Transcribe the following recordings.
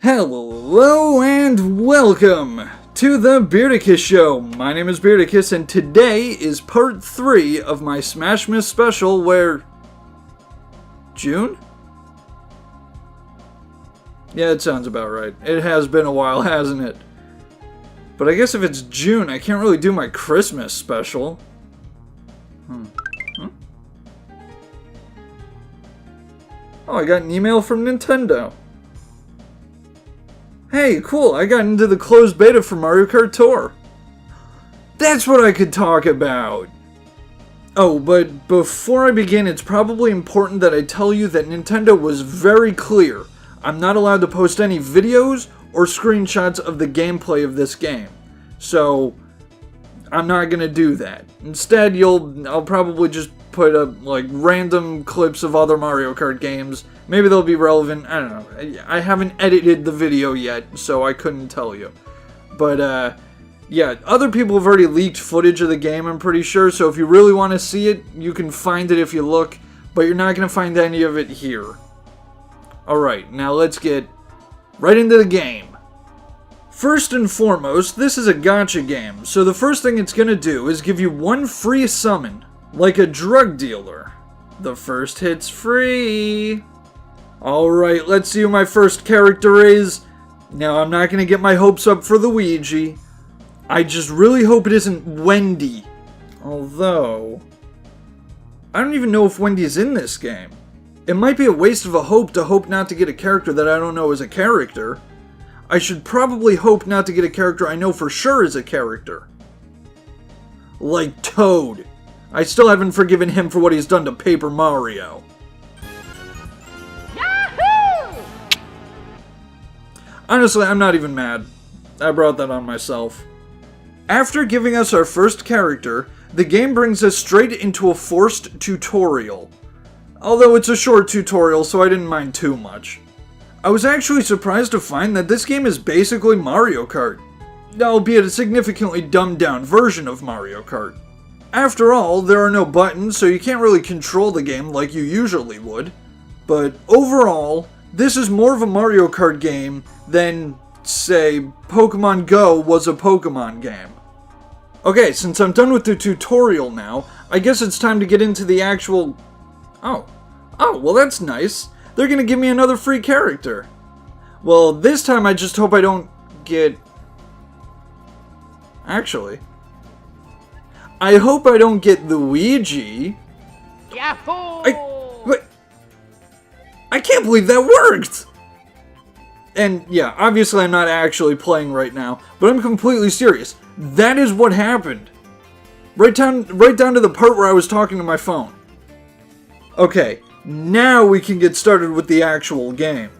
Hello and welcome to the Beardicus Show. My name is Beardicus and today is part 3 of my Smashmas special where... June? Yeah, it sounds about right. It has been a while, hasn't it? But I guess if it's June, I can't really do my Christmas special. Oh, I got an email from Nintendo. Hey, cool, I got into the closed beta for Mario Kart Tour. That's what I could talk about. Oh, but before I begin, it's probably important that I tell you that Nintendo was very clear. I'm not allowed to post any videos or screenshots of the gameplay of this game. So, I'm not gonna do that. Instead, I'll probably just put up, like, random clips of other Mario Kart games. Maybe they'll be relevant, I don't know. I haven't edited the video yet, so I couldn't tell you. But, yeah, other people have already leaked footage of the game, I'm pretty sure, so if you really want to see it, you can find it if you look, but you're not going to find any of it here. Alright, now let's get right into the game. First and foremost, this is a gacha game, so the first thing it's going to do is give you one free summon, like a drug dealer. The first hit's free. Alright, let's see who my first character is. Now, I'm not going to get my hopes up for Luigi. I just really hope it isn't Wendy. Although, I don't even know if Wendy is in this game. It might be a waste of a hope to hope not to get a character that I don't know is a character. I should probably hope not to get a character I know for sure is a character. Like Toad. I still haven't forgiven him for what he's done to Paper Mario. Yahoo! Honestly, I'm not even mad. I brought that on myself. After giving us our first character, the game brings us straight into a forced tutorial. Although it's a short tutorial, so I didn't mind too much. I was actually surprised to find that this game is basically Mario Kart, albeit a significantly dumbed down version of Mario Kart. After all, there are no buttons, so you can't really control the game like you usually would. But overall, this is more of a Mario Kart game than, say, Pokemon Go was a Pokemon game. Okay, since I'm done with the tutorial now, I guess it's time to get into the actual... Oh, well that's nice. They're gonna give me another free character. Well, this time I just hope I don't get... Actually... I hope I don't get Luigi. Yahoo! I can't believe that worked! And yeah, obviously I'm not actually playing right now, but I'm completely serious. That is what happened. Right down to the part where I was talking to my phone. Okay, now we can get started with the actual game.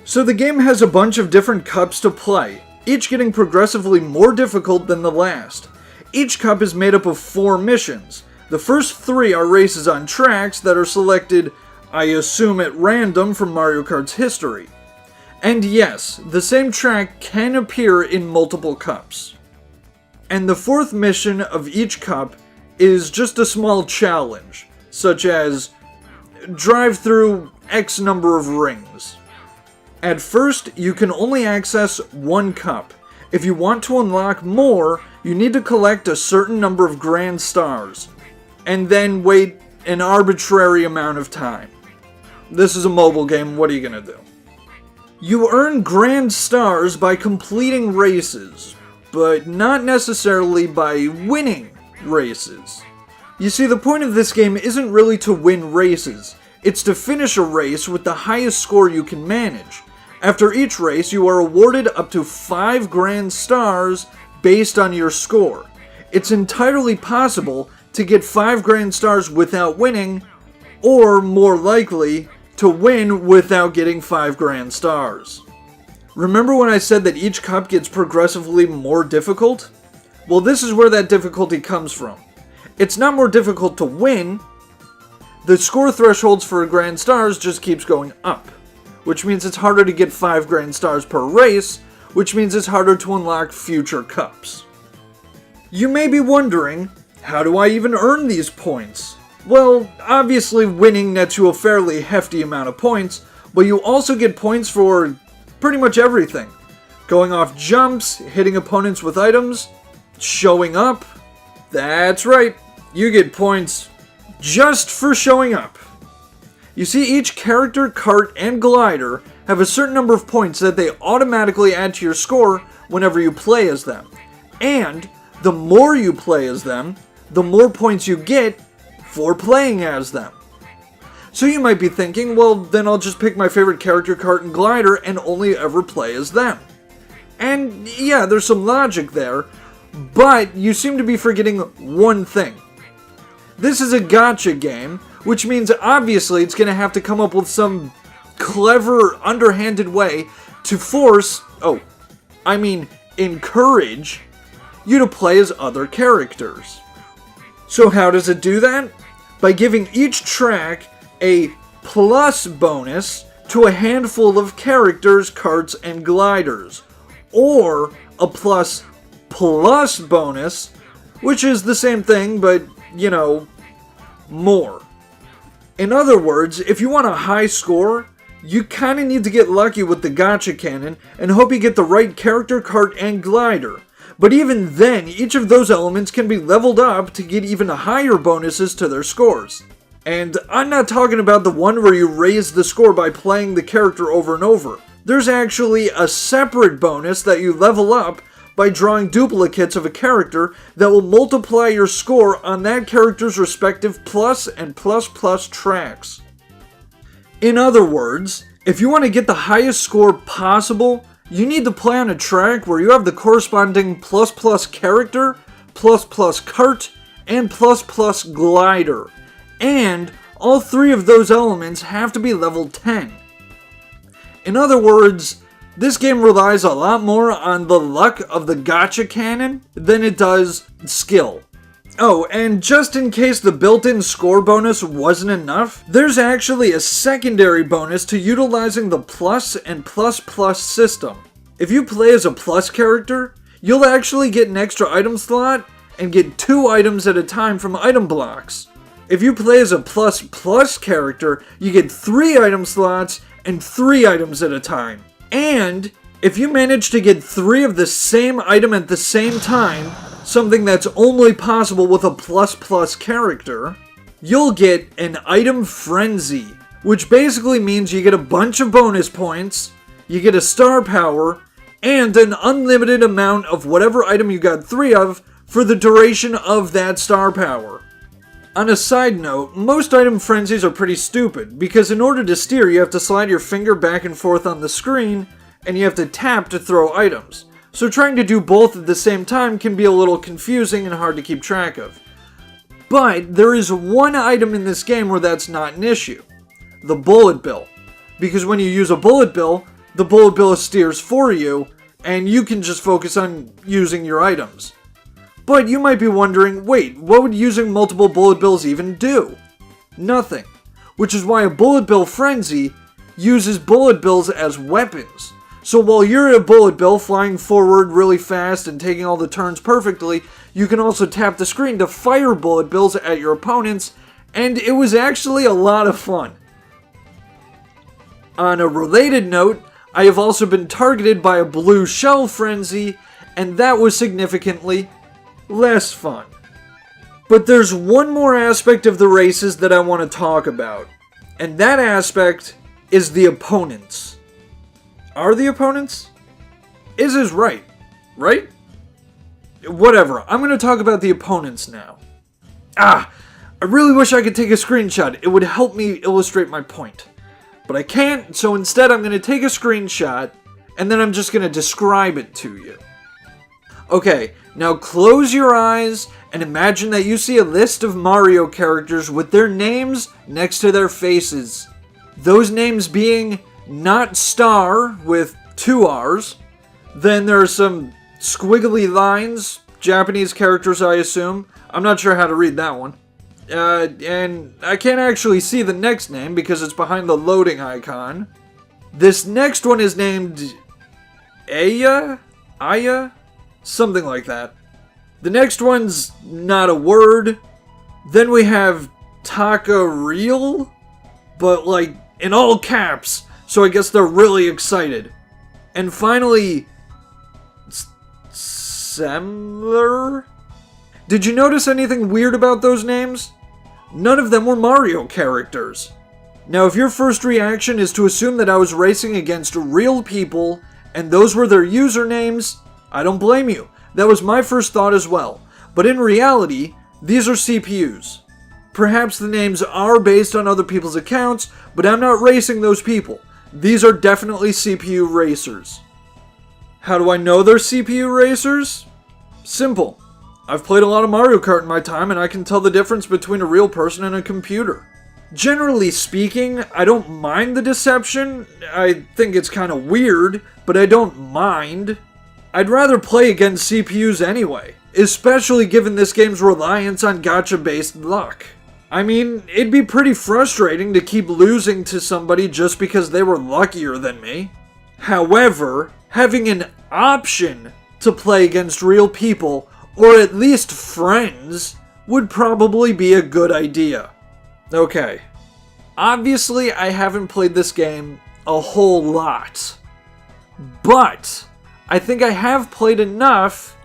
So the game has a bunch of different cups to play, each getting progressively more difficult than the last. Each cup is made up of 4 missions. The first 3 are races on tracks that are selected, I assume at random, from Mario Kart's history. And yes, the same track can appear in multiple cups. And the 4th mission of each cup is just a small challenge, such as drive through X number of rings. At first, you can only access 1 cup. If you want to unlock more, you need to collect a certain number of grand stars, and then wait an arbitrary amount of time. This is a mobile game, what are you gonna do? You earn grand stars by completing races, but not necessarily by winning races. You see, the point of this game isn't really to win races, it's to finish a race with the highest score you can manage. After each race, you are awarded up to 5 grand stars based on your score. It's entirely possible to get 5 grand stars without winning, or more likely, to win without getting 5 grand stars. Remember when I said that each cup gets progressively more difficult? Well, this is where that difficulty comes from. It's not more difficult to win. The score thresholds for grand stars just keeps going up, which means it's harder to get 5 grand stars per race, which means it's harder to unlock future cups. You may be wondering, how do I even earn these points? Well, obviously winning nets you a fairly hefty amount of points, but you also get points for pretty much everything. Going off jumps, hitting opponents with items, showing up. That's right, you get points just for showing up. You see, each character, cart, and glider have a certain number of points that they automatically add to your score whenever you play as them. And the more you play as them, the more points you get for playing as them. So you might be thinking, well, then I'll just pick my favorite character, cart, and glider and only ever play as them. And yeah, there's some logic there, but you seem to be forgetting one thing. This is a gacha game, which means obviously it's going to have to come up with some clever, underhanded way to encourage you to play as other characters. So how does it do that? By giving each track a plus bonus to a handful of characters, carts, and gliders. Or a plus bonus, which is the same thing, but, more. In other words, if you want a high score, you kinda need to get lucky with the gacha cannon and hope you get the right character, cart, and glider. But even then, each of those elements can be leveled up to get even higher bonuses to their scores. And I'm not talking about the one where you raise the score by playing the character over and over. There's actually a separate bonus that you level up by drawing duplicates of a character that will multiply your score on that character's respective plus and plus tracks. In other words, if you want to get the highest score possible, you need to play on a track where you have the corresponding plus character, plus cart, and plus glider. And all three of those elements have to be level 10. In other words, this game relies a lot more on the luck of the gacha cannon than it does skill. Oh, and just in case the built-in score bonus wasn't enough, there's actually a secondary bonus to utilizing the plus and plus system. If you play as a plus character, you'll actually get an extra item slot and get 2 items at a time from item blocks. If you play as a plus character, you get 3 item slots and 3 items at a time. And if you manage to get 3 of the same item at the same time, something that's only possible with a plus character, you'll get an item frenzy, which basically means you get a bunch of bonus points, you get a star power, and an unlimited amount of whatever item you got 3 of for the duration of that star power. On a side note, most item frenzies are pretty stupid, because in order to steer you have to slide your finger back and forth on the screen, and you have to tap to throw items. So trying to do both at the same time can be a little confusing and hard to keep track of. But there is one item in this game where that's not an issue. The bullet bill. Because when you use a bullet bill, the bullet bill steers for you, and you can just focus on using your items. But you might be wondering, wait, what would using multiple bullet bills even do? Nothing. Which is why a bullet bill frenzy uses bullet bills as weapons. So while you're a bullet bill flying forward really fast and taking all the turns perfectly, you can also tap the screen to fire bullet bills at your opponents, and it was actually a lot of fun. On a related note, I have also been targeted by a blue shell frenzy, and that was significantly less fun. But there's one more aspect of the races that I want to talk about, and that aspect is the opponents. Are the opponents? Is right? Right? Whatever, I'm going to talk about the opponents now. I really wish I could take a screenshot. It would help me illustrate my point. But I can't, so instead I'm going to take a screenshot, and then I'm just going to describe it to you. Okay, now close your eyes and imagine that you see a list of Mario characters with their names next to their faces. Those names being not Star with 2 R's. Then there are some squiggly lines, Japanese characters I assume. I'm not sure how to read that one. And I can't actually see the next name because it's behind the loading icon. This next one is named Aya? Something like that. The next one's not a word. Then we have Taka Real, but like in all caps, so I guess they're really excited. And finally, Semler? Did you notice anything weird about those names? None of them were Mario characters. Now, if your first reaction is to assume that I was racing against real people, and those were their usernames, I don't blame you. That was my first thought as well. But in reality, these are CPUs. Perhaps the names are based on other people's accounts, but I'm not racing those people. These are definitely CPU racers. How do I know they're CPU racers? Simple. I've played a lot of Mario Kart in my time, and I can tell the difference between a real person and a computer. Generally speaking, I don't mind the deception. I think it's kind of weird, but I don't mind. I'd rather play against CPUs anyway, especially given this game's reliance on gacha-based luck. I mean, it'd be pretty frustrating to keep losing to somebody just because they were luckier than me. However, having an option to play against real people, or at least friends, would probably be a good idea. Okay. Obviously, I haven't played this game a whole lot. But I think I have played enough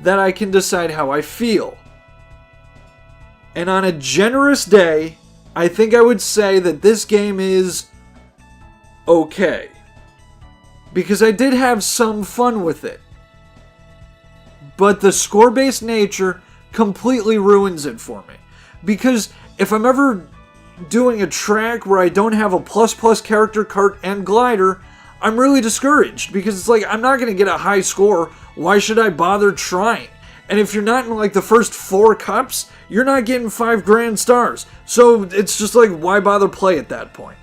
that I can decide how I feel. And on a generous day, I think I would say that this game is okay. Because I did have some fun with it. But the score-based nature completely ruins it for me. Because if I'm ever doing a track where I don't have a plus character, cart, and glider, I'm really discouraged. Because it's like, I'm not going to get a high score. Why should I bother trying? And if you're not in like the first 4 cups, you're not getting 5 grand stars. So it's just like, why bother play at that point?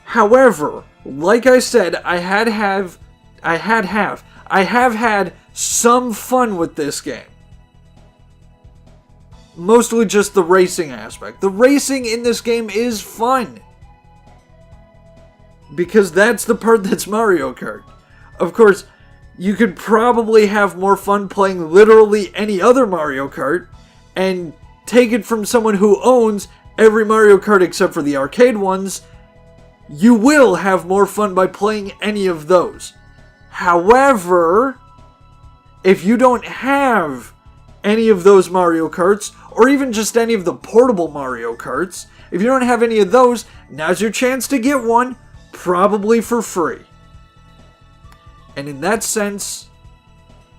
However, like I said, I have had some fun with this game. Mostly just the racing aspect. The racing in this game is fun. Because that's the part that's Mario Kart. Of course, you could probably have more fun playing literally any other Mario Kart, and take it from someone who owns every Mario Kart except for the arcade ones. You will have more fun by playing any of those. However, if you don't have any of those Mario Karts, or even just any of the portable Mario Karts, if you don't have any of those, now's your chance to get one, probably for free. And in that sense,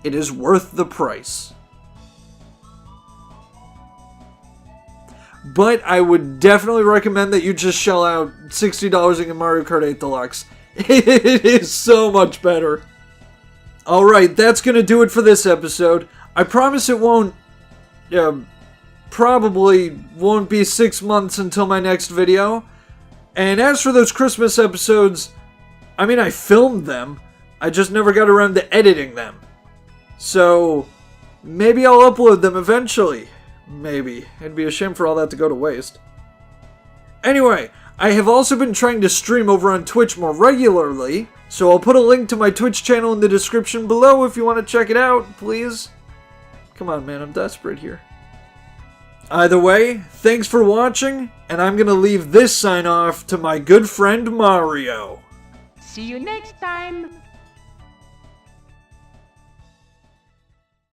it is worth the price. But I would definitely recommend that you just shell out $60 and get Mario Kart 8 Deluxe. It is so much better. Alright, that's going to do it for this episode. I promise it probably won't be 6 months until my next video. And as for those Christmas episodes, I mean, I filmed them. I just never got around to editing them. So, maybe I'll upload them eventually. Maybe. It'd be a shame for all that to go to waste. Anyway, I have also been trying to stream over on Twitch more regularly, so I'll put a link to my Twitch channel in the description below if you want to check it out, please. Come on, man, I'm desperate here. Either way, thanks for watching, and I'm gonna leave this sign off to my good friend Mario. See you next time!